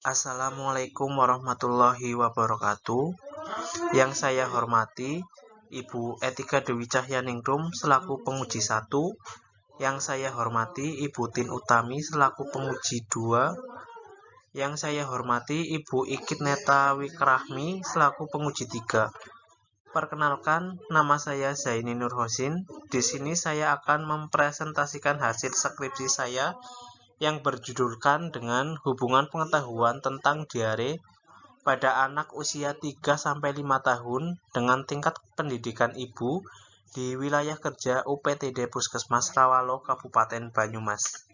Assalamualaikum warahmatullahi wabarakatuh. Yang saya hormati Ibu Etika Dewi Cahyaningrum selaku penguji 1. Yang saya hormati Ibu Tin Utami selaku penguji 2. Yang saya hormati Ibu Ikit Neta Wikrahmi selaku penguji 3. Perkenalkan, nama saya Zaini Nurhosin. Di sini saya akan mempresentasikan hasil skripsi saya yang berjudulkan dengan hubungan pengetahuan tentang diare pada anak usia 3-5 tahun dengan tingkat pendidikan ibu di wilayah kerja UPTD Puskesmas Rawalo, Kabupaten Banyumas.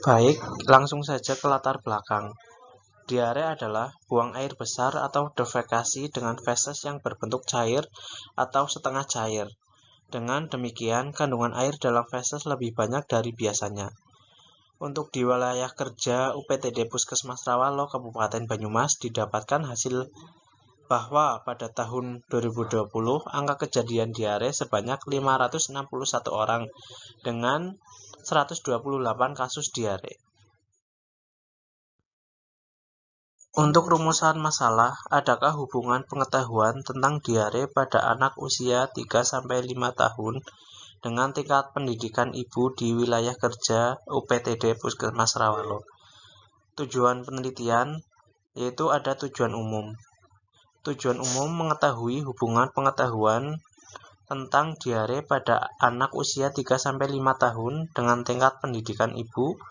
Baik, langsung saja ke latar belakang. Diare adalah buang air besar atau defekasi dengan feses yang berbentuk cair atau setengah cair. Dengan demikian, kandungan air dalam feses lebih banyak dari biasanya. Untuk di wilayah kerja UPTD Puskesmas Rawalo, Kabupaten Banyumas, didapatkan hasil bahwa pada tahun 2020, angka kejadian diare sebanyak 561 orang dengan 128 kasus diare. Untuk rumusan masalah, adakah hubungan pengetahuan tentang diare pada anak usia 3-5 tahun dengan tingkat pendidikan ibu di wilayah kerja UPTD Puskesmas Rawalo? Tujuan penelitian yaitu ada tujuan umum. Tujuan umum mengetahui hubungan pengetahuan tentang diare pada anak usia 3-5 tahun dengan tingkat pendidikan ibu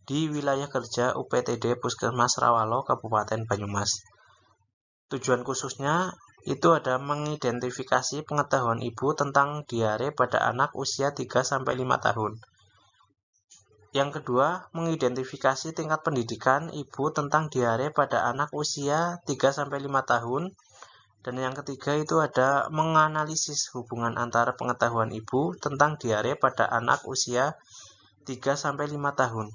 di wilayah kerja UPTD Puskesmas Rawalo, Kabupaten Banyumas. Tujuan khususnya itu ada mengidentifikasi pengetahuan ibu tentang diare pada anak usia 3-5 tahun. Yang kedua, mengidentifikasi tingkat pendidikan ibu tentang diare pada anak usia 3-5 tahun. Dan yang ketiga itu ada menganalisis hubungan antara pengetahuan ibu tentang diare pada anak usia 3-5 tahun.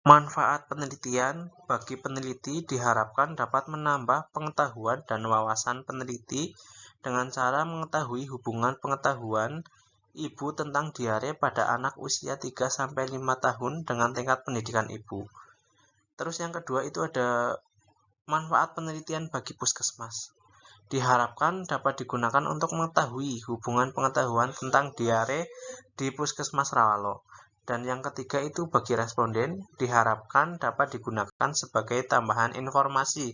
Manfaat penelitian bagi peneliti diharapkan dapat menambah pengetahuan dan wawasan peneliti dengan cara mengetahui hubungan pengetahuan ibu tentang diare pada anak usia 3-5 tahun dengan tingkat pendidikan ibu. Terus yang kedua itu ada manfaat penelitian bagi puskesmas. Diharapkan dapat digunakan untuk mengetahui hubungan pengetahuan tentang diare di Puskesmas Rawalo. Dan yang ketiga itu bagi responden, diharapkan dapat digunakan sebagai tambahan informasi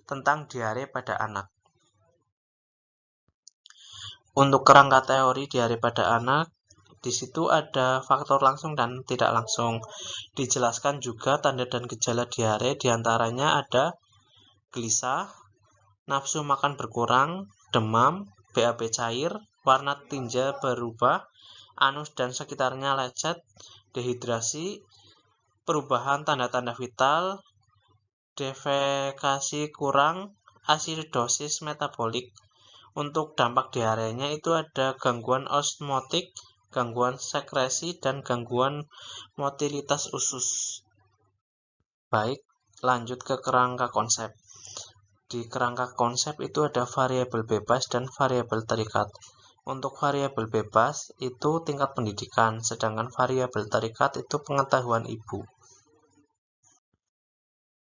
tentang diare pada anak. Untuk kerangka teori diare pada anak, di situ ada faktor langsung dan tidak langsung. Dijelaskan juga tanda dan gejala diare, diantaranya ada gelisah, nafsu makan berkurang, demam, BAB cair, warna tinja berubah, anus dan sekitarnya lecet, dehidrasi, perubahan tanda-tanda vital, defekasi kurang, asidosis metabolik. Untuk dampak diarenya itu ada gangguan osmotik, gangguan sekresi, dan gangguan motilitas usus. Baik, lanjut ke kerangka konsep. Di kerangka konsep itu ada variabel bebas dan variabel terikat. Untuk variabel bebas itu tingkat pendidikan, sedangkan variabel terikat itu pengetahuan ibu.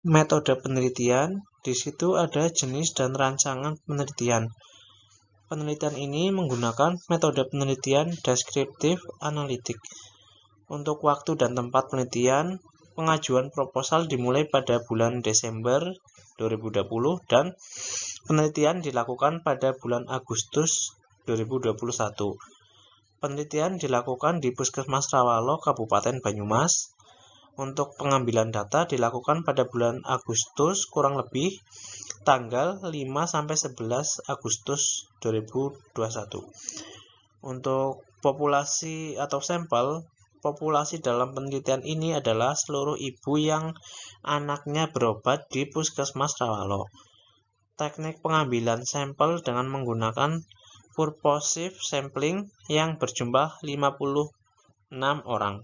Metode penelitian, di situ ada jenis dan rancangan penelitian. Penelitian ini menggunakan metode penelitian deskriptif analitik. Untuk waktu dan tempat penelitian, pengajuan proposal dimulai pada bulan Desember 2020 dan penelitian dilakukan pada bulan Agustus 2021. Penelitian dilakukan di Puskesmas Rawalo, Kabupaten Banyumas. Untuk pengambilan data dilakukan pada bulan Agustus, kurang lebih tanggal 5-11 Agustus 2021. Untuk populasi atau sampel, populasi dalam penelitian ini adalah seluruh ibu yang anaknya berobat di Puskesmas Rawalo. Teknik pengambilan sampel dengan menggunakan purposive sampling yang berjumlah 56 orang.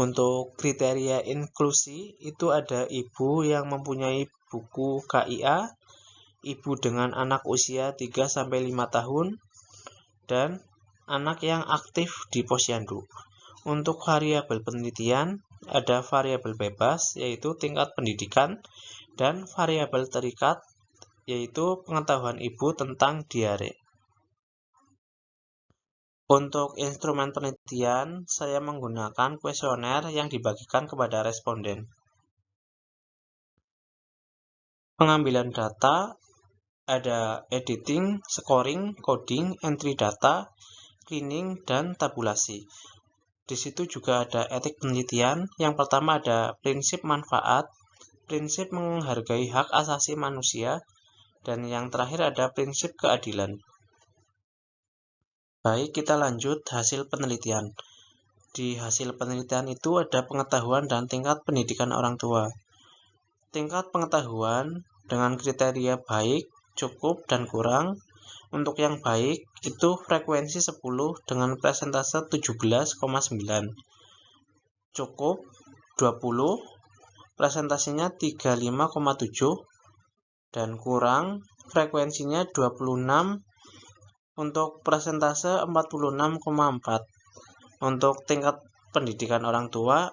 Untuk kriteria inklusi itu ada ibu yang mempunyai buku KIA, ibu dengan anak usia 3-5 tahun, dan anak yang aktif di posyandu. Untuk variabel penelitian, ada variabel bebas, yaitu tingkat pendidikan, dan variabel terikat, yaitu pengetahuan ibu tentang diare. Untuk instrumen penelitian, saya menggunakan kuesioner yang dibagikan kepada responden. Pengambilan data, ada editing, scoring, coding, entry data, cleaning, dan tabulasi. Di situ juga ada etik penelitian. Yang pertama ada prinsip manfaat, prinsip menghargai hak asasi manusia, dan yang terakhir ada prinsip keadilan. Baik, kita lanjut hasil penelitian. Di hasil penelitian itu ada pengetahuan dan tingkat pendidikan orang tua. Tingkat pengetahuan dengan kriteria baik, cukup, dan kurang. Untuk yang baik, itu frekuensi 10 dengan persentase 17,9. Cukup 20, presentasinya 35,7. Dan kurang, frekuensinya 26 untuk persentase 46,4. Untuk tingkat pendidikan orang tua,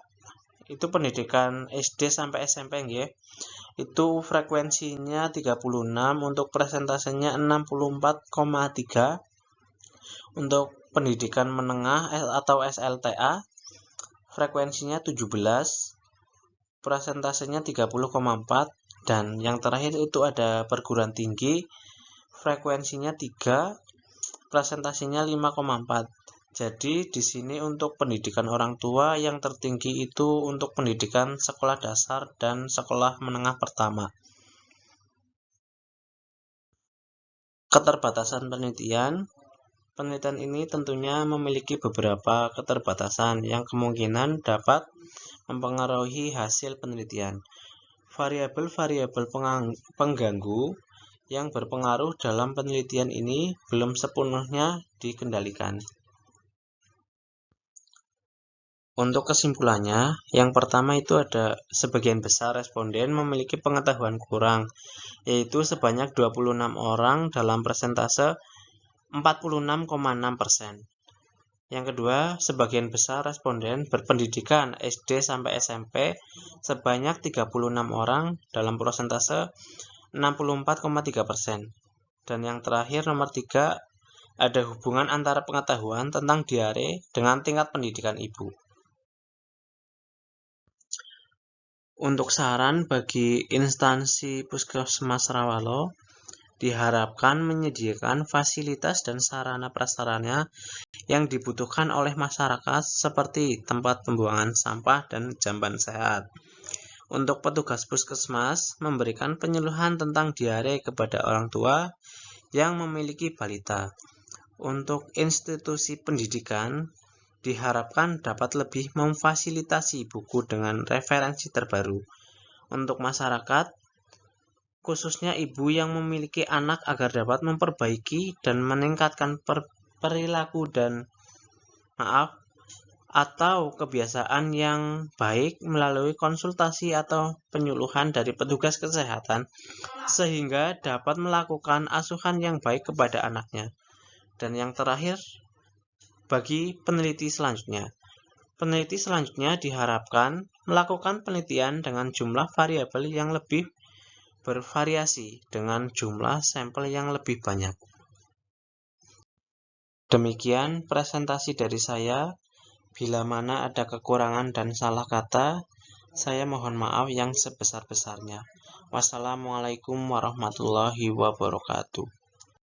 itu pendidikan SD sampai SMP nggih. Itu frekuensinya 36, untuk presentasenya 64,3. Untuk pendidikan menengah atau SLTA, frekuensinya 17, presentasenya 30,4. Dan yang terakhir itu ada perguruan tinggi, frekuensinya 3, presentasinya 5,4. Jadi di sini untuk pendidikan orang tua yang tertinggi itu untuk pendidikan sekolah dasar dan sekolah menengah pertama. Keterbatasan penelitian. Penelitian ini tentunya memiliki beberapa keterbatasan yang kemungkinan dapat mempengaruhi hasil penelitian. Variabel-variabel pengganggu yang berpengaruh dalam penelitian ini belum sepenuhnya dikendalikan. Untuk kesimpulannya, yang pertama itu ada sebagian besar responden memiliki pengetahuan kurang, yaitu sebanyak 26 orang dalam persentase 46,6%. Yang kedua, sebagian besar responden berpendidikan SD sampai SMP sebanyak 36 orang dalam persentase 64,3%. Dan yang terakhir, nomor 3, ada hubungan antara pengetahuan tentang diare dengan tingkat pendidikan ibu. Untuk saran bagi instansi Puskesmas Rawalo, diharapkan menyediakan fasilitas dan sarana prasarana yang dibutuhkan oleh masyarakat seperti tempat pembuangan sampah dan jamban sehat. Untuk petugas puskesmas memberikan penyuluhan tentang diare kepada orang tua yang memiliki balita. Untuk institusi pendidikan, diharapkan dapat lebih memfasilitasi buku dengan referensi terbaru. Untuk masyarakat, khususnya ibu yang memiliki anak agar dapat memperbaiki dan meningkatkan perilaku dan atau kebiasaan yang baik melalui konsultasi atau penyuluhan dari petugas kesehatan sehingga dapat melakukan asuhan yang baik kepada anaknya. Dan yang terakhir, bagi peneliti selanjutnya diharapkan melakukan penelitian dengan jumlah variabel yang lebih bervariasi dengan jumlah sampel yang lebih banyak. Demikian presentasi dari saya. Bila mana ada kekurangan dan salah kata, saya mohon maaf yang sebesar-besarnya. Wassalamualaikum warahmatullahi wabarakatuh.